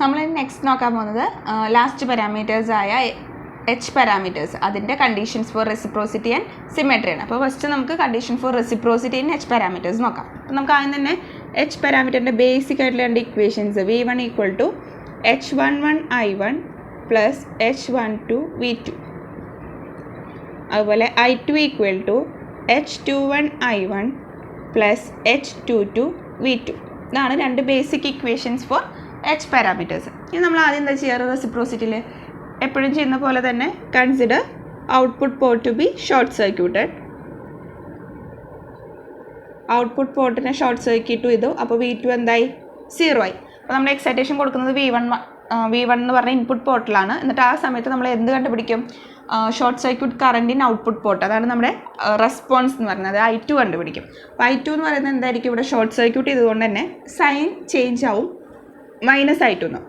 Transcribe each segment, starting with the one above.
നമ്മൾ നെക്സ്റ്റ് നോക്കാൻ പോകുന്നത് ലാസ്റ്റ് പാരാമീറ്റേഴ്സ് ആയ എച്ച് പാരാമീറ്റേഴ്സ് അതിൻ്റെ conditions for reciprocity and symmetry ആണ്. അപ്പോൾ ഫസ്റ്റ് നമുക്ക് condition for reciprocity in H parameters നോക്കാം. അപ്പോൾ നമുക്ക് ആദ്യം തന്നെ എച്ച് പാരാമീറ്ററിൻ്റെ ബേസിക് ആയിട്ടുള്ള രണ്ട് equations V1 equal to H11I1 plus H12V2, അതുപോലെ I2 equal to H21I1 plus H22V2. ഇതാണ് രണ്ട് basic equations four H parameters. ഇനി നമ്മൾ ആദ്യം എന്താ ചെയ്യാറ്, റെസിപ്രോസിറ്റിയിൽ എപ്പോഴും ചെയ്യുന്ന പോലെ തന്നെ consider output port to be short circuited. Output പോർട്ടിനെ ഷോർട്ട് സർക്യൂട്ട് ചെയ്തു, അപ്പോൾ V2 എന്തായി, 0 ആയി. അപ്പോൾ നമ്മൾ എക്സൈറ്റേഷൻ കൊടുക്കുന്നത് V1 എന്ന് പറഞ്ഞ ഇൻപുട്ട് പോർട്ടിലാണ്. എന്നിട്ട് ആ സമയത്ത് നമ്മൾ എന്ത് കണ്ടുപിടിക്കും, short circuit current in output port, അതാണ് നമ്മുടെ റെസ്പോൺസ് എന്ന് പറയുന്നത്, I2 കണ്ടുപിടിക്കും. അപ്പോൾ I2 എന്ന് പറയുന്നത് എന്തായിരിക്കും, ഇവിടെ ഷോർട്ട് സർക്യൂട്ട് ചെയ്തുകൊണ്ട് തന്നെ സൈൻ ചേഞ്ച് ആവും, -I2 എന്ന്.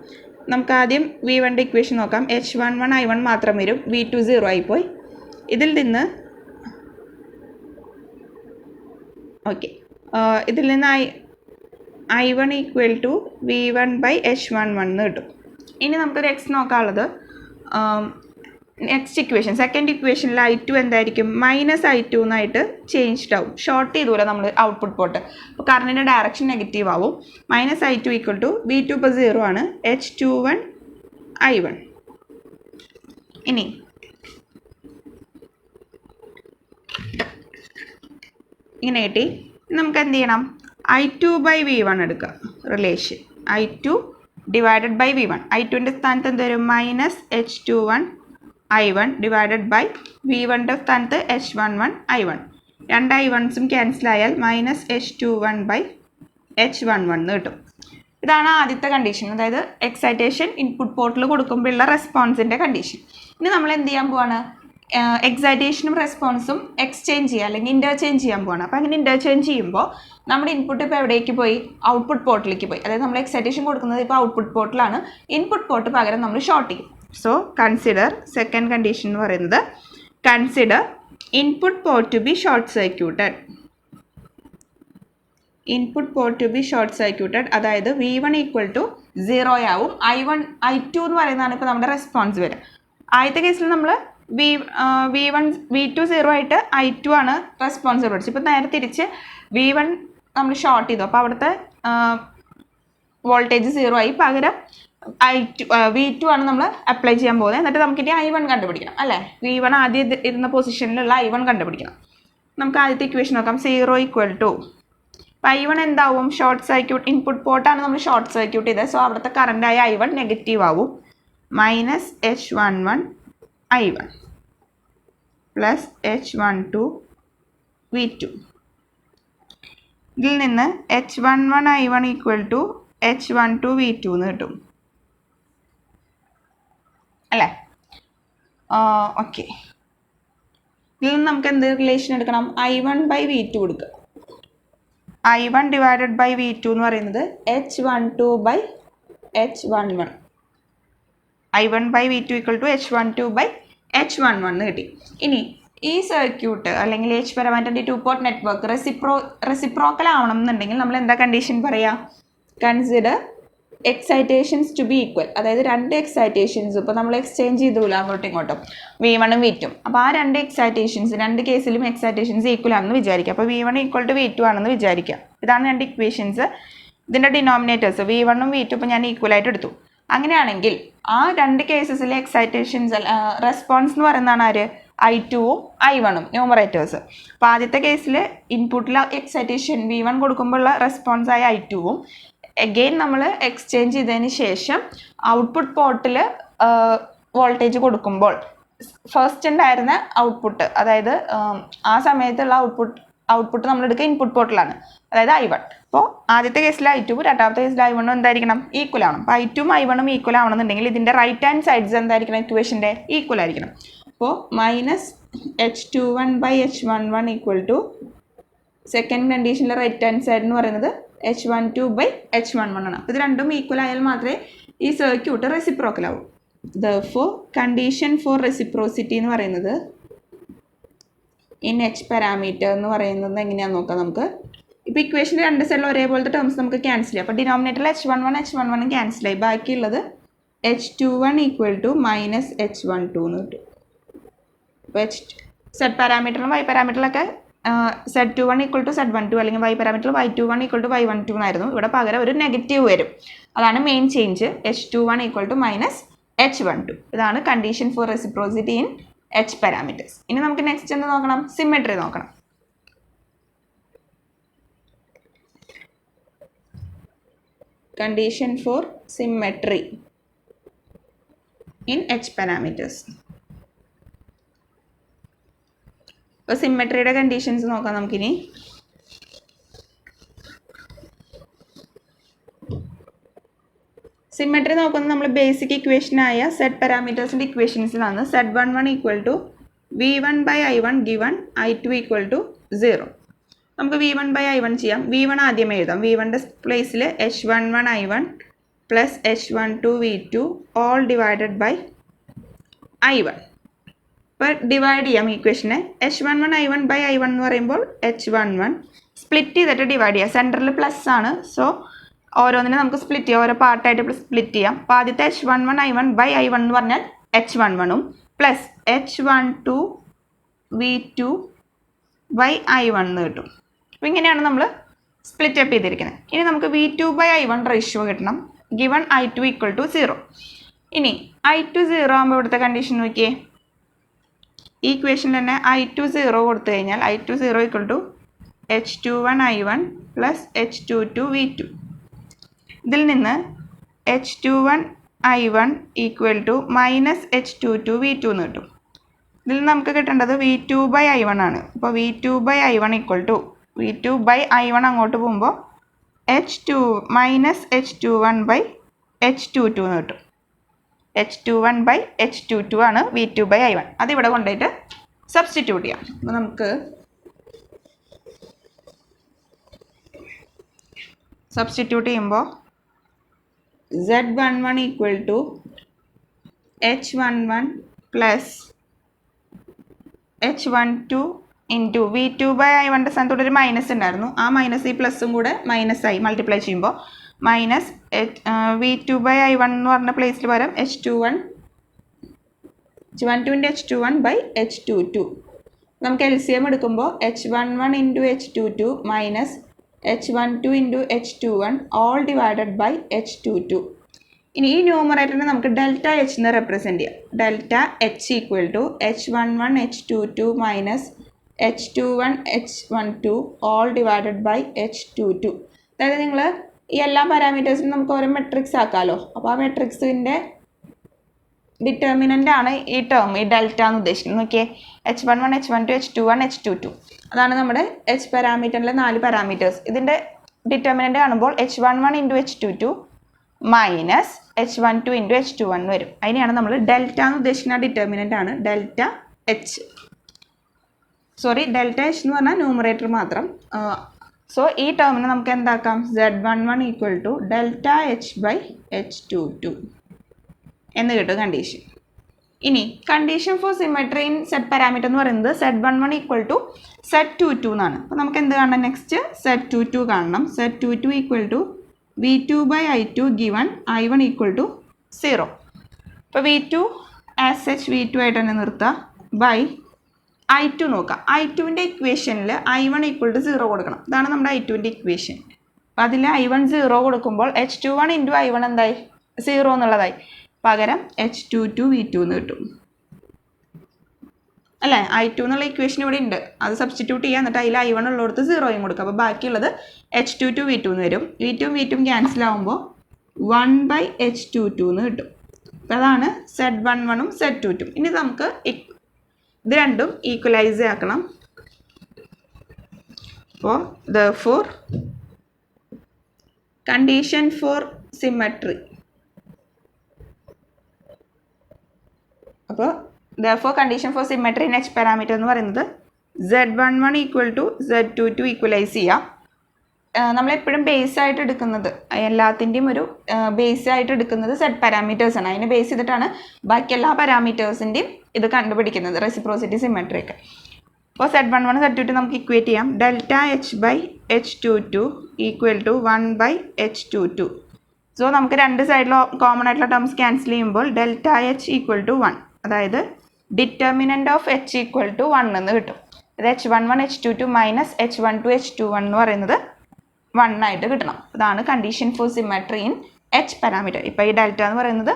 നമുക്ക് ആദ്യം V1ൻ്റെ ഇക്വേഷൻ നോക്കാം. H11I1 മാത്രം വരും, V2 0 ആയിപ്പോയി. ഇതിൽ നിന്ന് ഇതിൽ നിന്ന് I1 equal to V1 by H11 എന്ന് കിട്ടും. ഇനി നമുക്ക് നെക്സ്റ്റ് നോക്കാനുള്ളത് നെക്സ്റ്റ് ഇക്വേഷൻ, സെക്കൻഡ് ഇക്വേഷനിൽ I2 എന്തായിരിക്കും, -I2 എന്നായിട്ട് ചേഞ്ച്ഡ് ആവും. ഷോർട്ട് ചെയ്തൂല നമ്മൾ ഔട്ട്പുട്ട് പോർട്ട്, അപ്പോൾ കറണ്ടിൻ്റെ ഡയറക്ഷൻ നെഗറ്റീവ് ആവും. -I2 ഈക്വൽ ടു V2 ഇപ്പോൾ 0 ആണ്, H21I1. ഇനി ഇങ്ങനെ കിട്ടി. നമുക്ക് എന്ത് ചെയ്യണം, I2 ബൈ V1 എടുക്കുക, relation I2 divided by V1. I2ൻ്റെ സ്ഥാനത്ത് എന്ത് വരും, -H21I1 ഡിവൈഡഡ് ബൈ V1ൻ്റെ സ്ഥാനത്ത് H11I1. രണ്ട് I1സും ക്യാൻസലായാൽ -H21 ബൈ H11 എന്ന് കിട്ടും. ഇതാണ് ആദ്യത്തെ കണ്ടീഷൻ, അതായത് എക്സൈറ്റേഷൻ ഇൻപുട്ട് പോർട്ടിൽ കൊടുക്കുമ്പോഴുള്ള റെസ്പോൺസിൻ്റെ കണ്ടീഷൻ. ഇനി നമ്മൾ എന്ത് ചെയ്യാൻ പോവാണ്, എക്സൈറ്റേഷനും റെസ്പോൺസും എക്സ്ചേഞ്ച് ചെയ്യുക അല്ലെങ്കിൽ ഇൻ്റർചേഞ്ച് ചെയ്യാൻ പോവാണ്. അപ്പോൾ അങ്ങനെ ഇൻ്റർചേഞ്ച് ചെയ്യുമ്പോൾ നമ്മുടെ ഇൻപുട്ട് ഇപ്പോൾ എവിടേക്ക് പോയി, ഔട്ട്പുട്ട് പോർട്ടിലേക്ക് പോയി. അതായത് നമ്മൾ എക്സൈറ്റേഷൻ കൊടുക്കുന്നത് ഇപ്പോൾ ഔട്ട്പുട്ട് പോർട്ടിലാണ്, ഇൻപുട്ട് പോർട്ട് പകരം നമ്മൾ ഷോർട്ട് ചെയ്യും. സോ കൺസിഡർ സെക്കൻഡ് കണ്ടീഷൻ എന്ന് പറയുന്നത്, consider input port to be short circuited. Input port to be short circuited, അതായത് V1 ഈക്വൽ ടു 0 ആവും. I2 എന്ന് പറയുന്നതാണ് ഇപ്പോൾ നമ്മുടെ റെസ്പോൺസ് വരിക. ആദ്യത്തെ കേസിൽ നമ്മൾ V2 0 ആയിട്ട് I2 ആണ് റെസ്പോൺസ് പഠിച്ചത്. ഇപ്പോൾ നേരെ തിരിച്ച് V1 നമ്മൾ ഷോർട്ട് ചെയ്തു, അപ്പോൾ അവിടുത്തെ വോൾട്ടേജ് 0 ആയി, പകരം V2 ആണ് നമ്മൾ അപ്ലൈ ചെയ്യാൻ പോകുന്നത്. എന്നിട്ട് നമുക്കിനി I1 കണ്ടുപിടിക്കണം അല്ലേ. V1 ആദ്യം ഇരുന്ന പൊസിഷനിലുള്ള I1 കണ്ടുപിടിക്കണം. നമുക്ക് ആദ്യത്തെ ഇക്വേഷൻ നോക്കാം. 0 ഈക്വൽ ടു I1 എന്താവും, ഷോർട്ട് സർക്യൂട്ട് ഇൻപുട്ട് പോർട്ടാണ് നമ്മൾ ഷോർട്ട് സർക്യൂട്ട് ചെയ്തത്, സോ അവിടുത്തെ കറണ്ടായ I1 നെഗറ്റീവ് ആവും. -H11I1 plus H12V2. ഇതിൽ നിന്ന് H11I1 ഈക്വൽ ടു H12V2 എന്ന് കിട്ടും അല്ലേ. ഓക്കെ, ഇതിൽ നിന്ന് നമുക്ക് എന്ത് റിലേഷൻ എടുക്കണം, I1 ബൈ V2 കൊടുക്കുക. I1 ഡിവൈഡഡ് ബൈ V2 എന്ന് പറയുന്നത് H12 by H11. I1 by V2 equal to H12 by H11 എന്ന് കിട്ടി. ഇനി ഈ സർക്യൂട്ട് അല്ലെങ്കിൽ എച്ച് പാരാമീറ്ററിൻ്റെ 2 പോർട്ട് നെറ്റ്വർക്ക് റെസിപ്രോക്കൽ ആവണം എന്നുണ്ടെങ്കിൽ നമ്മൾ എന്താ കണ്ടീഷൻ പറയുക, consider excitations to be equal. അതായത് രണ്ട് എക്സൈറ്റേഷൻസ് ഇപ്പോൾ നമ്മൾ എക്സ്ചേഞ്ച് ചെയ്തൂല അങ്ങോട്ടും ഇങ്ങോട്ടും, V1 ഉം V2. അപ്പോൾ ആ രണ്ട് എക്സൈറ്റേഷൻസ്, രണ്ട് കേസിലും എക്സൈറ്റേഷൻസ് ഈക്വൽ ആണെന്ന് വിചാരിക്കുക. അപ്പോൾ V1 ഈക്വൽ ടു V2 ആണെന്ന് വിചാരിക്കുക. ഇതാണ് രണ്ട് ഇക്വേഷൻസ്. ഇതിൻ്റെ ഡിനോമിനേറ്റേഴ്സ് V1 ഉം V2 ഇപ്പോൾ ഞാൻ ഈക്വൽ ആയിട്ട് എടുത്തു. അങ്ങനെയാണെങ്കിൽ ആ രണ്ട് കേസസിലെ എക്സൈറ്റേഷൻസ് റെസ്പോൺസ് എന്ന് പറയുന്നതാണ് ആര്, I2 ഉം I1 ഉം ന്യൂമറേറ്റേഴ്സ്. അപ്പോൾ ആദ്യത്തെ കേസിൽ ഇൻപുട്ടിലെ എക്സൈറ്റേഷൻ V1 കൊടുക്കുമ്പോഴുള്ള റെസ്പോൺസ് ആയ I2 ഉം അഗെയിൻ നമ്മൾ എക്സ്ചേഞ്ച് ചെയ്തതിന് ശേഷം ഔട്ട്പുട്ട് പോർട്ടിൽ വോൾട്ടേജ് കൊടുക്കുമ്പോൾ ഫസ്റ്റ് ഉണ്ടായിരുന്ന ഔട്ട്പുട്ട്, അതായത് ആ സമയത്തുള്ള ഔട്ട്പുട്ട് നമ്മൾ എടുക്കുക ഇൻപുട്ട് പോർട്ടിലാണ്, അതായത് I1. അപ്പോൾ ആദ്യത്തെ കേസിൽ I2 ഉം രണ്ടാമത്തെ കേസിൽ I1 ഉം എന്തായിരിക്കണം, ഈക്വൽ ആവണം. അപ്പോൾ I2 ഉം I1 ഉം ഈക്വൽ ആവണമെന്നുണ്ടെങ്കിൽ ഇതിൻ്റെ റൈറ്റ് ഹാൻഡ് സൈഡ്സ് എന്തായിരിക്കണം, ഇക്വേഷൻ്റെ ഈക്വൽ ആയിരിക്കണം. അപ്പോൾ -H21 by H11 equal to second കണ്ടീഷനിലെ റൈറ്റ് ഹാൻഡ് സൈഡ് എന്ന് പറയുന്നത് H12 ബൈ H11 ആണ്. അപ്പോൾ ഇത് രണ്ടും ഈക്വൽ ആയാൽ മാത്രമേ ഈ സർക്യൂട്ട് റെസിപ്രോക്കൽ ആവും. ദെർഫോർ കണ്ടീഷൻ ഫോർ റെസിപ്രോസിറ്റി എന്ന് പറയുന്നത് ഇൻ എച്ച് പാരാമീറ്റർ എന്ന് പറയുന്നത് എങ്ങനെയാണെന്ന് നോക്കാം നമുക്ക്. ഇപ്പോൾ ഇക്വേഷൻ്റെ രണ്ട് സൈഡിൽ ഒരേപോലത്തെ ടേംസ് നമുക്ക് ക്യാൻസൽ ചെയ്യാം. അപ്പോൾ ഡിനോമിനേറ്ററിൽ h11 ക്യാൻസലായി, ബാക്കിയുള്ളത് h21 equal to minus h12 എന്ന് കിട്ടും. അപ്പോൾ സെഡ് പാരാമീറ്ററിലും വൈ പാരാമീറ്ററിലൊക്കെ z21 ഈക്വൽ ടു z12 അല്ലെങ്കിൽ Y പാരാമീറ്ററിൽ y21 equal to y12 എന്നായിരുന്നു. ഇവിടെ പകരം ഒരു നെഗറ്റീവ് വരും. അതാണ് main change. h21 equal to minus h12. ഇതാണ് condition for reciprocity in h parameters. ഇനി നമുക്ക് നെക്സ്റ്റ് എന്ത് നോക്കണം? സിമെട്രി നോക്കണം. Condition for symmetry in h parameters. അപ്പോൾ സിമെട്രിയുടെ കണ്ടീഷൻസ് നോക്കാം നമുക്കിനി. സിമെട്രി നോക്കുന്നത് നമ്മൾ ബേസിക് ഇക്വേഷനായ സെഡ് പാരാമീറ്റേഴ്സിൻ്റെ ഇക്വേഷൻസിലാണ്. z11 equal to v1 by i1 given i2 equal to 0. നമുക്ക് v1 ബൈ i1 ചെയ്യാം. v1 ആദ്യം എഴുതാം. v1ൻ്റെ പ്ലേസിൽ h11 i1 plus h12 v2 all divided by i1. ഇപ്പോൾ ഡിവൈഡ് ചെയ്യാം ഇക്വേഷനെ. h11 i1 ബൈ i1 എന്ന് പറയുമ്പോൾ h11 സ്പ്ലിറ്റ് ചെയ്തിട്ട് ഡിവൈഡ് ചെയ്യാം. സെൻറ്ററിൽ പ്ലസ് ആണ്, സോ ഓരോന്നിനെ നമുക്ക് സ്പ്ലിറ്റ് ചെയ്യാം, ഓരോ പാർട്ടായിട്ട് സ്പ്ലിറ്റ് ചെയ്യാം. അപ്പോൾ ആദ്യത്തെ h11 i1 ബൈ i1 എന്ന് പറഞ്ഞാൽ h11ഉം plus h12 v2 by i1 എന്ന് കിട്ടും. അപ്പോൾ ഇങ്ങനെയാണ് നമ്മൾ സ്പ്ലിറ്റ് അപ്പ് ചെയ്തിരിക്കുന്നത്. ഇനി നമുക്ക് v2 ബൈ i1 റേഷ്യോ കിട്ടണം. Given i2 equal to 0. ഇനി i2 0 ആകുമ്പോൾ ഇവിടുത്തെ കണ്ടീഷൻ നോക്കിയേ. ഈ ഇക്വേഷനിൽ തന്നെ i2 0 കൊടുത്തു കഴിഞ്ഞാൽ i2 0 equal to h21 i1 plus h22 v2. ഇതിൽ നിന്ന് h21 i1 equal to minus h22 v2 എന്ന് കിട്ടും. ഇതിൽ നമുക്ക് കിട്ടേണ്ടത് v2 ബൈ i1 ആണ്. അപ്പോൾ v2 by i1 equal to v2 by i1 അങ്ങോട്ട് പോകുമ്പോൾ മൈനസ് h21 ബൈ h22 എന്ന് കിട്ടും. h21 ബൈ h22 ആണ് v2 ബൈ i1. അതിവിടെ കൊണ്ടുപോയിട്ട് സബ്സ്റ്റിറ്റ്യൂട്ട് ചെയ്യാം. അപ്പോൾ നമുക്ക് സബ്സ്റ്റിറ്റ്യൂട്ട് ചെയ്യുമ്പോൾ z11 equal to h11 plus h12 into v2 by i1ൻ്റെ സ്ഥാനത്തോടെ ഒരു മൈനസ് ഉണ്ടായിരുന്നു. ആ മൈനസ് ഈ പ്ലസും കൂടെ മൈനസായി മൾട്ടിപ്ലൈ ചെയ്യുമ്പോൾ മൈനസ് v2 ബൈ i1 എന്ന് പറഞ്ഞ പ്ലേസിൽ പകരം h12ൻ്റെ h21 ബൈ h22. നമുക്ക് LCM എടുക്കുമ്പോൾ h11 into h22 minus h12 into h21 all divided by h22. ഇനി ഈ ന്യൂമറേറ്ററിനെ നമുക്ക് ഡെൽറ്റ എച്ച് എന്ന് റെപ്രസെൻറ്റ് ചെയ്യാം. Delta H equal to h11 h22 minus h21 h12 all divided by h22. അതായത് നിങ്ങൾ ഈ എല്ലാ പാരാമീറ്റേഴ്സിനും നമുക്ക് ഓരോ മെട്രിക്സ് ആക്കാമല്ലോ. അപ്പോൾ ആ മെട്രിക്സിൻ്റെ ഡിറ്റർമിനൻ്റ് ആണ് ഈ ടേം, ഈ ഡെൽറ്റ എന്ന് ഉദ്ദേശിക്കുന്നത്. നോക്കിയേ, h11 h12 h21 h22 അതാണ് നമ്മുടെ h പാരാമീറ്ററിലെ 4 പാരാമീറ്റേഴ്സ്. ഇതിൻ്റെ ഡിറ്റർമിനൻ്റ് കാണുമ്പോൾ h11 into h22 minus h12 into h21 വരും. അതിനെയാണ് നമ്മൾ ഡെൽറ്റ എന്ന് ഉദ്ദേശിക്കുന്ന ഡിറ്റർമിനൻ്റ് ആണ് ഡെൽറ്റ എച്ച്. ഡെൽറ്റ എച്ച് എന്ന് പറഞ്ഞാൽ ന്യൂമറേറ്റർ മാത്രം. സോ ഈ ടേമിനെ നമുക്ക് എന്താക്കാം? z11 equal to delta H by h22 എന്ന് കിട്ടും കണ്ടീഷൻ. ഇനി condition for symmetry in Z parameter എന്ന് പറയുന്നത് z11 ഈക്വൽ ടു z22 എന്നാണ്. അപ്പോൾ നമുക്ക് എന്ത് കാണണം? നെക്സ്റ്റ് z22 കാണണം. z22 equal to v2 by i2 given i1 equal to 0. അപ്പോൾ v2 ആസ് എച്ച് v2 ആയിട്ട് തന്നെ നിർത്തുക ബൈ i2 നോക്കാം. i2ൻ്റെ ഇക്വേഷനിൽ i1 ഈക്വൽ ടു 0 കൊടുക്കണം. ഇതാണ് നമ്മുടെ i2ൻ്റെ ഇക്വേഷൻ. അപ്പോൾ അതിൽ i1 0 കൊടുക്കുമ്പോൾ h21 ഇൻറ്റു i1 എന്തായി? 0 എന്നുള്ളതായി. പകരം h22 v2 എന്ന് കിട്ടും അല്ലേ? i2 എന്നുള്ള ഇക്വേഷൻ ഇവിടെ ഉണ്ട്, അത് സബ്സ്റ്റിറ്റ്യൂട്ട് ചെയ്യുക. എന്നിട്ട് അതിൽ i1 ഉള്ളിടത്ത് 0യും കൊടുക്കുക. അപ്പോൾ ബാക്കിയുള്ളത് h22 v2 എന്ന് വരും. v2 ക്യാൻസൽ ആകുമ്പോൾ 1 ബൈ h22 എന്ന് കിട്ടും. അപ്പോൾ അതാണ് z11ഉം z22. ഇനി നമുക്ക് ഇത് രണ്ടും ഈക്വലൈസ് ആക്കണം. അപ്പോൾ therefore കണ്ടീഷൻ ഫോർ സിമെട്രി. അപ്പോൾ therefore condition for symmetry in H parameter എന്ന് പറയുന്നത് z11 equal to z22 equalise ചെയ്യാം. നമ്മളെപ്പോഴും ബേസ് ആയിട്ട് എടുക്കുന്നത്, എല്ലാത്തിൻ്റെയും ഒരു ബേസ് ആയിട്ട് എടുക്കുന്നത് സെഡ് പാരാമീറ്റേഴ്സാണ്. അതിനെ ബേസ് ചെയ്തിട്ടാണ് ബാക്കി എല്ലാ പാരാമീറ്റേഴ്സിൻ്റെയും ഇത് കണ്ടുപിടിക്കുന്നത്, റെസിപ്രോസിറ്റി സിമെട്രി ഒക്കെ. അപ്പോൾ Z11 Z22 നമുക്ക് ഇക്വേറ്റ് ചെയ്യാം. Delta H by H22 equal to 1/H22. So നമുക്ക് രണ്ട് സൈഡിലും കോമൺ ആയിട്ടുള്ള ടേംസ് ക്യാൻസൽ ചെയ്യുമ്പോൾ ഡെൽറ്റ എച്ച് ഈക്വൽ ടു 1, അതായത് determinant of H equal to 1 എന്ന് കിട്ടും. ഇത് H11 H22 minus H12 H21 എന്ന് പറയുന്നത് 1 ആയിട്ട് കിട്ടണം. അതാണ് condition for symmetry in H parameter. ഇപ്പോൾ ഈ ഡെൽറ്റ എന്ന് പറയുന്നത്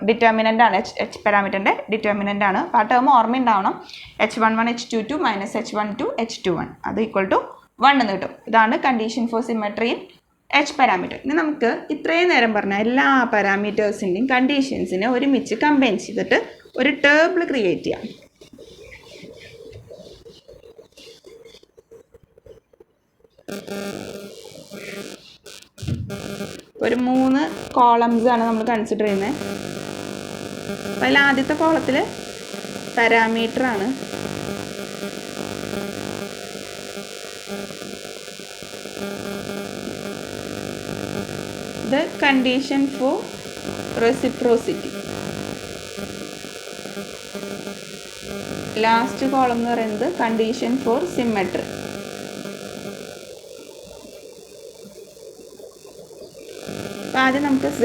ഡിറ്റർമിനൻ്റ് ആണ്, എച്ച് പാരാമീറ്ററിൻ്റെ ഡിറ്റർമിനൻ്റ് ആണ്. അപ്പോൾ ആ term ഓർമ്മയുണ്ടാവണം. H11 H22 minus H12 H21 അത് ഈക്വൽ ടു 1 എന്ന് കിട്ടും. ഇതാണ് condition for symmetry in H parameter. ഇനി നമുക്ക് ഇത്രയും നേരം പറഞ്ഞ എല്ലാ പാരാമീറ്റേഴ്സിൻ്റെയും കണ്ടീഷൻസിനെ ഒരുമിച്ച് കമ്പൈൻ ചെയ്തിട്ട് ഒരു ടേബിൾ ക്രിയേറ്റ് ചെയ്യാം. ഒരു 3 കോളംസ് ആണ് നമ്മൾ കൺസിഡർ ചെയ്യുന്നത്. അതിൽ ആദ്യത്തെ കോളത്തിൽ പാരാമീറ്റർ ആണ്. ഇത് condition for reciprocity. Last column എന്ന് പറയുന്നത് കണ്ടീഷൻ ഫോർ സിമെട്രി. അപ്പോൾ ആദ്യം നമുക്ക് Z,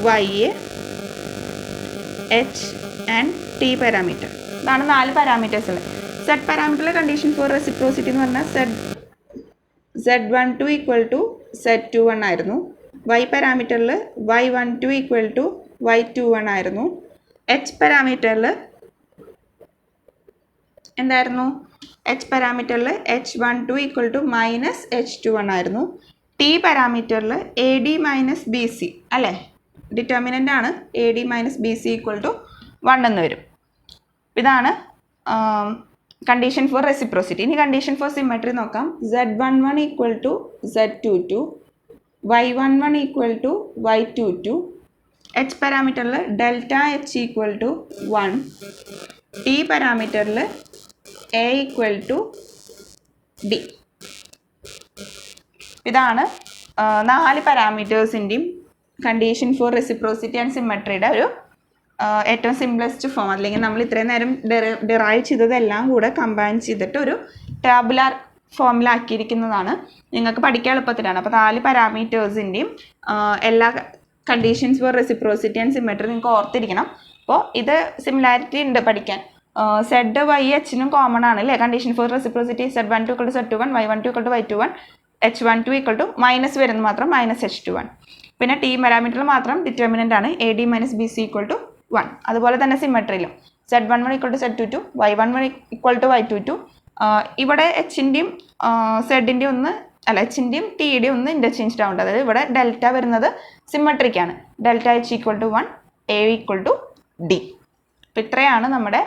Y, H and T parameter. ഇതാണ് 4 പാരാമീറ്റേഴ്സ് ഉള്ളത്. Z പാരാമീറ്ററിലെ കണ്ടീഷൻ ഫോർ റെസിപ്രോസിറ്റി എന്ന് പറഞ്ഞാൽ Z12 ഈക്വൽ ടു Z21 ആയിരുന്നു. Y പാരാമീറ്ററിൽ Y12 equal to Y21 ആയിരുന്നു. H പാരാമീറ്ററിൽ എന്തായിരുന്നു? H പാരാമീറ്ററിൽ H12 equal to minus H21 ആയിരുന്നു. T പാരാമീറ്ററിൽ AD മൈനസ് BC അല്ലേ, ഡിറ്റർമിനൻ്റ് ആണ്. AD minus BC equal to 1 എന്ന് വരും. ഇതാണ് കണ്ടീഷൻ ഫോർ റെസിപ്രോസിറ്റി. ഇനി കണ്ടീഷൻ ഫോർ സിമെട്രി നോക്കാം. Z11 equal to Z22, Y11 equal to Y22, H പാരാമീറ്ററിൽ delta H equal to 1, T പാരാമീറ്ററിൽ A ഈക്വൽ ടു D. ഇതാണ് 4 പാരാമീറ്റേഴ്സിൻ്റെയും കണ്ടീഷൻ ഫോർ റെസിപ്രോസിറ്റി ആൻഡ് സിമെട്രിയുടെ ഒരു ഏറ്റവും സിംപ്ലസ്റ്റ് ഫോം. അല്ലെങ്കിൽ നമ്മൾ ഇത്രയും നേരം ഡിറൈവ് ചെയ്തതെല്ലാം കൂടെ കമ്പൈൻ ചെയ്തിട്ട് ഒരു ടാബുലാർ ഫോമിലാക്കിയിരിക്കുന്നതാണ്. നിങ്ങൾക്ക് പഠിക്കാൻ എളുപ്പത്തിലാണ്. അപ്പോൾ 4 പാരാമീറ്റേഴ്സിൻ്റെയും എല്ലാ conditions for reciprocity and symmetry നിങ്ങൾക്ക് ഓർത്തിരിക്കണം. അപ്പോൾ ഇത് സിമിലാരിറ്റി ഉണ്ട് പഠിക്കാൻ. Z, Y, Hനും കോമൺ ആണ് അല്ലേ condition for reciprocity. Z12 equal to Z21, Y12 equal to Y21, H12 equal to minus വരുന്നത് മാത്രം മൈനസ് H21. പിന്നെ T പാരാമീറ്ററിൽ മാത്രം ഡിറ്റർമിനൻ്റ് ആണ് AD minus BC equal to 1. അതുപോലെ തന്നെ സിമെട്രിയിലും Z11 equal to Z22, Y11 equal to Y22. ഇവിടെ Hൻ്റെയും Zൻ്റെയും Hൻ്റെയും Tയുടെയും ഒന്ന് ഇൻ്റർചേഞ്ച്ഡ് ആവുന്നുണ്ട്. അതായത് ഇവിടെ ഡെൽറ്റ വരുന്നത് സിമെട്രിക്കാണ്. Delta H equal to 1, A equal to D. അപ്പോൾ ഇത്രയാണ് നമ്മുടെ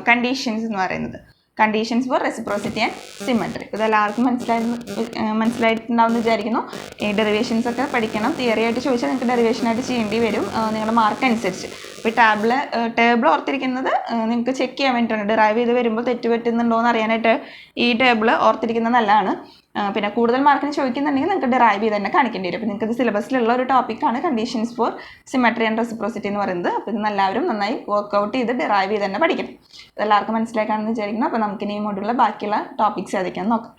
കണ്ടീഷൻസ് എന്ന് പറയുന്നത്. Conditions for reciprocity and symmetry. ഇത് എല്ലാവർക്കും മനസ്സിലായിട്ടുണ്ടാവുമെന്ന് വിചാരിക്കുന്നു. ഈ ഡെറിവേഷൻസ് ഒക്കെ പഠിക്കണം. തിയറി ആയിട്ട് ചോദിച്ചാൽ നിങ്ങൾക്ക് ഡെറിവേഷനായിട്ട് ചെയ്യേണ്ടി വരും നിങ്ങളുടെ മാർക്ക് അനുസരിച്ച്. അപ്പോൾ ടേബിൾ ഓർത്തിരിക്കുന്നത് നിങ്ങൾക്ക് ചെക്ക് ചെയ്യാൻ വേണ്ടിയിട്ടാണ്. ഡിറൈവ് ചെയ്ത് വരുമ്പോൾ തെറ്റ് പറ്റുന്നുണ്ടോ എന്ന് അറിയാനായിട്ട് ഈ ടേബിൾ ഓർത്തിരിക്കുന്നത് നല്ലതാണ്. പിന്നെ കൂടുതൽ മാർക്കിന് ചോദിക്കുന്നുണ്ടെങ്കിൽ നിങ്ങൾക്ക് ഡിറൈവ് ചെയ്ത് തന്നെ കാണിക്കേണ്ടി വരും. അപ്പോൾ നിങ്ങൾക്ക് ഇത് സിലബസിലുള്ള ഒരു ടോപ്പിക്കാണ് conditions for symmetry and reciprocity എന്ന് പറയുന്നത്. അപ്പോൾ ഇത് എല്ലാവരും നന്നായി വർക്ക്ഔട്ട് ചെയ്ത് ഡിറൈവ് ചെയ്ത് തന്നെ പഠിക്കണം. ഇതെല്ലാവർക്കും മനസ്സിലാക്കാമെന്ന് വിചാരിക്കുന്നു. അപ്പോൾ നമുക്കിനി ഈ മോഡ്യൂളിലെ ബാക്കിയുള്ള ടോപ്പിക്സ് ഏതൊക്കെയാണെന്ന് നോക്കാം.